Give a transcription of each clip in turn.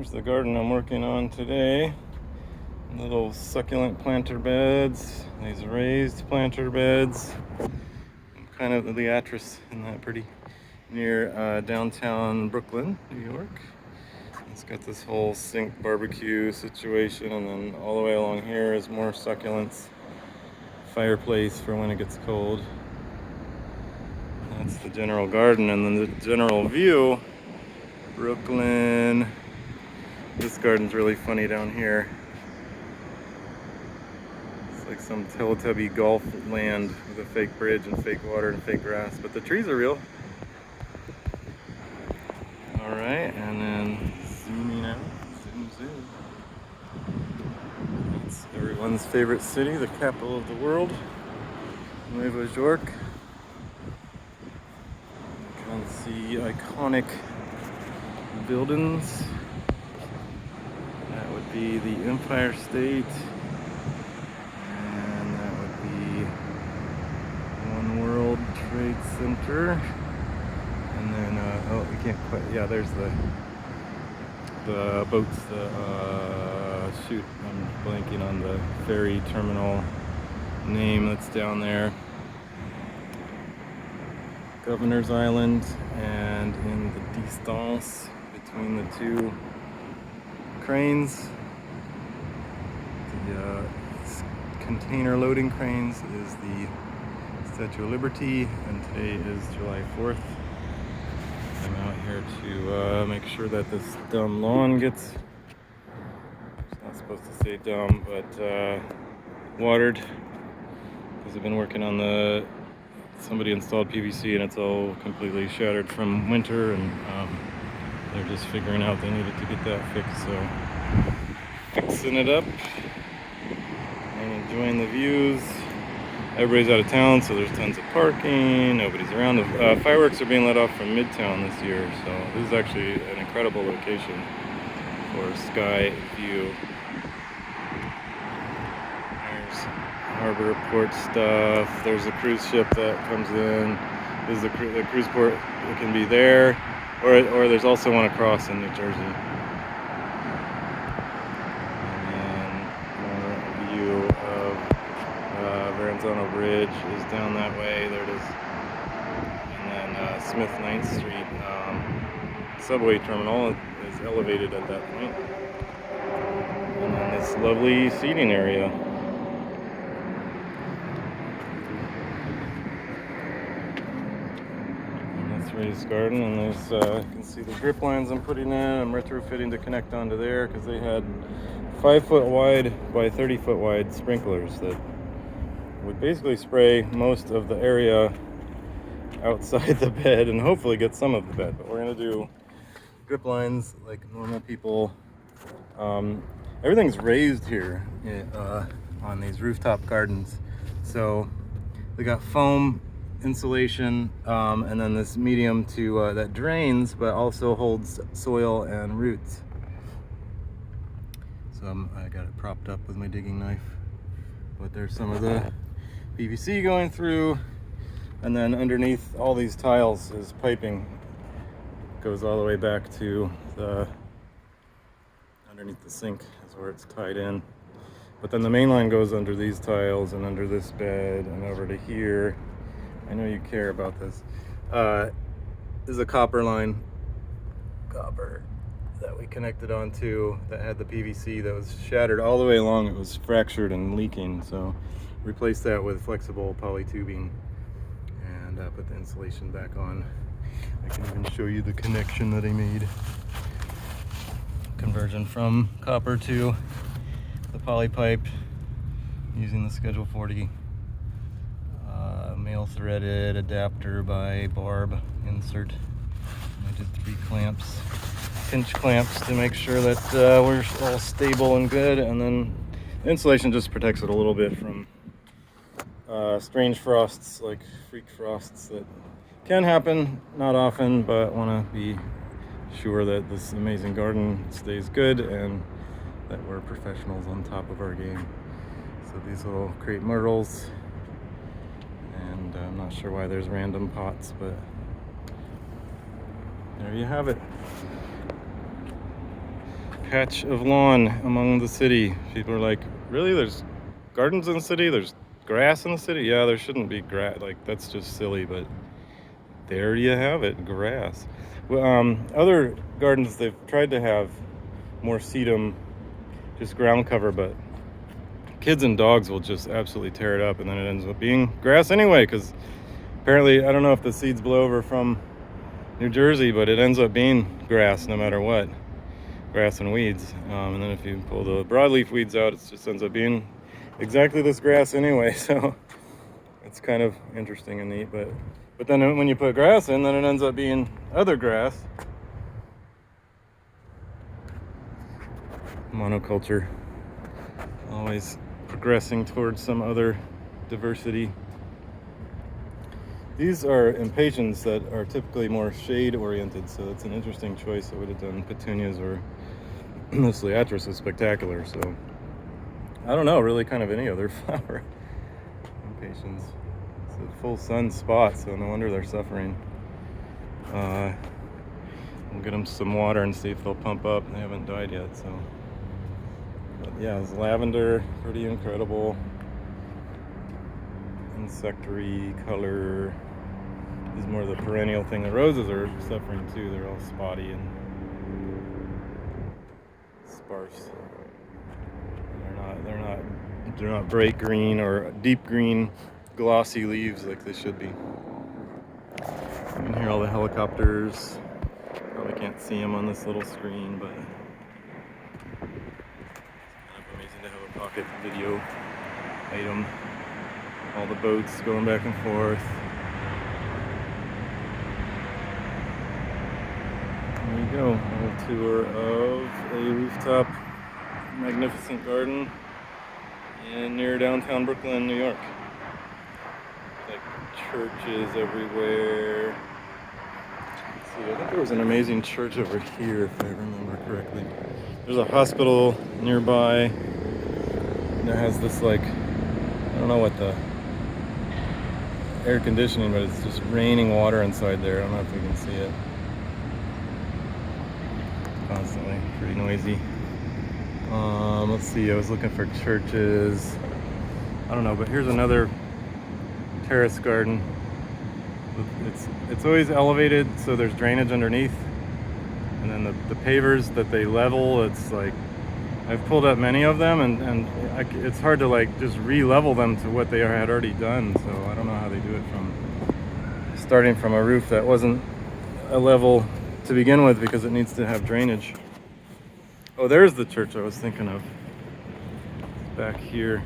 Here's the garden I'm working on today. Little succulent planter beds, these raised planter beds. I'm kind of the actress in that, pretty near downtown Brooklyn, New York. It's got this whole sink barbecue situation, and then all the way along here is more succulents, fireplace for when it gets cold. That's the general garden, and then the general view, Brooklyn. This garden's really funny down here. It's like some Teletubby golf land with a fake bridge and fake water and fake grass, but the trees are real. All right, and then zooming out, zoom. It's everyone's favorite city, the capital of the world, New York. You can see iconic buildings. That would be the Empire State, and that would be One World Trade Center. And then, oh, we can't quite, yeah, there's the boats, shoot, I'm blanking on the ferry terminal name that's down there. Governor's Island, and in the distance between the two cranes, the container loading cranes, is the Statue of Liberty, and today is July 4th. I'm out here to make sure that this dumb lawn gets, it's not supposed to say dumb, but watered, because I've been working on somebody installed PVC and it's all completely shattered from winter, and they're just figuring out they needed to get that fixed, so fixing it up and enjoying the views. Everybody's out of town, so there's tons of parking, nobody's around. The fireworks are being let off from Midtown this year, so this is actually an incredible location for sky view. There's harbor port stuff. There's a cruise ship that comes in. There's the cruise port. It can be there, or there's also one across in New Jersey. Verrazano-Narrows Bridge is down that way. There it is. And then Smith 9th Street subway terminal is elevated at that point. And then this lovely seating area. And that's raised garden, and there's you can see the drip lines I'm putting in. I'm retrofitting to connect onto there because they had 5-foot wide by 30-foot wide sprinklers that would basically spray most of the area outside the bed and hopefully get some of the bed. But we're gonna do drip lines like normal people. Everything's raised here on these rooftop gardens. So they got foam insulation, and then this medium to that drains but also holds soil and roots. So I got it propped up with my digging knife. But there's some of the PVC going through, and then underneath all these tiles is piping. Goes all the way back to underneath the sink is where it's tied in. But then the main line goes under these tiles and under this bed and over to here. I know you care about this. This is a copper line, that we connected onto, that had the PVC that was shattered all the way along. It was fractured and leaking, so replaced that with flexible poly tubing and put the insulation back on. I can even show you the connection that I made. Conversion from copper to the poly pipe using the Schedule 40 male threaded adapter by Barb insert. I did 3 clamps, pinch clamps, to make sure that we're all stable and good, and then the insulation just protects it a little bit from strange frosts, like freak frosts that can happen, not often, but want to be sure that this amazing garden stays good and that we're professionals on top of our game. So these little crepe myrtles, and I'm not sure why there's random pots, but there you have it. patch of lawn among the city. People are like, really? There's gardens in the city? There's grass in the city? Yeah, there shouldn't be grass. Like, that's just silly, but there you have it, grass. Well, other gardens, they've tried to have more sedum, just ground cover, but kids and dogs will just absolutely tear it up, and then it ends up being grass anyway, because apparently, I don't know if the seeds blow over from New Jersey, but it ends up being grass no matter what. Grass and weeds. And then if you pull the broadleaf weeds out, it just ends up being exactly this grass anyway. So it's kind of interesting and neat. But then when you put grass in, then it ends up being other grass. Monoculture. Always progressing towards some other diversity. These are impatiens that are typically more shade oriented, so it's an interesting choice. I would have done petunias, or this liatris is spectacular, so I don't know, really kind of any other flower. Impatiens. It's a full sun spot, so no wonder they're suffering. We'll get them some water and see if they'll pump up. They haven't died yet, so. But yeah, it's lavender, pretty incredible. Insectary color. This is more the perennial thing. The roses are suffering too. They're all spotty and sparse. They're not bright green or deep green glossy leaves like they should be. You can hear all the helicopters. Probably can't see them on this little screen, but it's kind of amazing to have a pocket video item. All the boats going back and forth. There you go, a little tour of a rooftop magnificent garden near downtown Brooklyn, New York. Like churches everywhere. Let's see, I think there was an amazing church over here, if I remember correctly. There's a hospital nearby that has this, like, I don't know what the air conditioning, but it's just raining water inside there. I don't know if we can see it. Constantly, pretty noisy. Let's see, I was looking for churches. I don't know, but here's another terrace garden. It's always elevated, so there's drainage underneath. And then the pavers that they level, it's like, I've pulled up many of them, and it's hard to like just re-level them to what they had already done. So I don't know how they do it from starting from a roof that wasn't a level to begin with, because it needs to have drainage. Oh, there's the church I was thinking of. It's back here.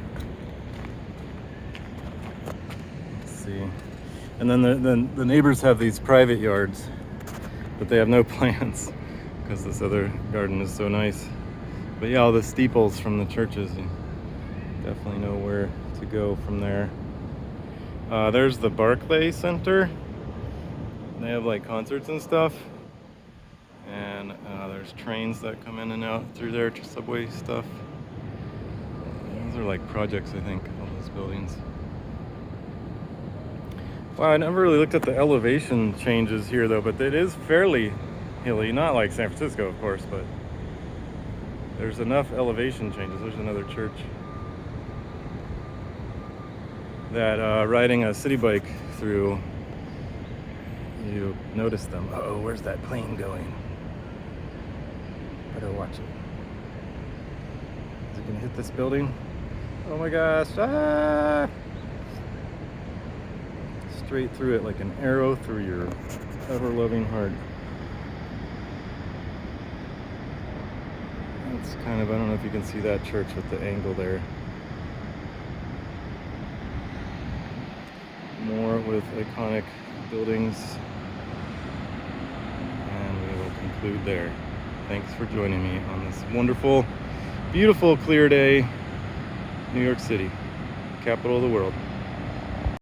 Let's see. And then the neighbors have these private yards, but they have no plants because this other garden is so nice. But yeah, all the steeples from the churches, you definitely know where to go from there. There's the Barclays Center. They have like concerts and stuff. And there's trains that come in and out through there, subway stuff. Those are like projects, I think, all those buildings. Wow, I never really looked at the elevation changes here though, but it is fairly hilly. Not like San Francisco, of course, but there's enough elevation changes. There's another church. That riding a city bike through, you notice them. Uh-oh, where's that plane going? Better watch it. Is it gonna hit this building? Oh my gosh, ah! Straight through it like an arrow through your ever-loving heart. It's kind of, I don't know if you can see that church with the angle there. More with iconic buildings. And we will conclude there. Thanks for joining me on this wonderful, beautiful, clear day, New York City, capital of the world.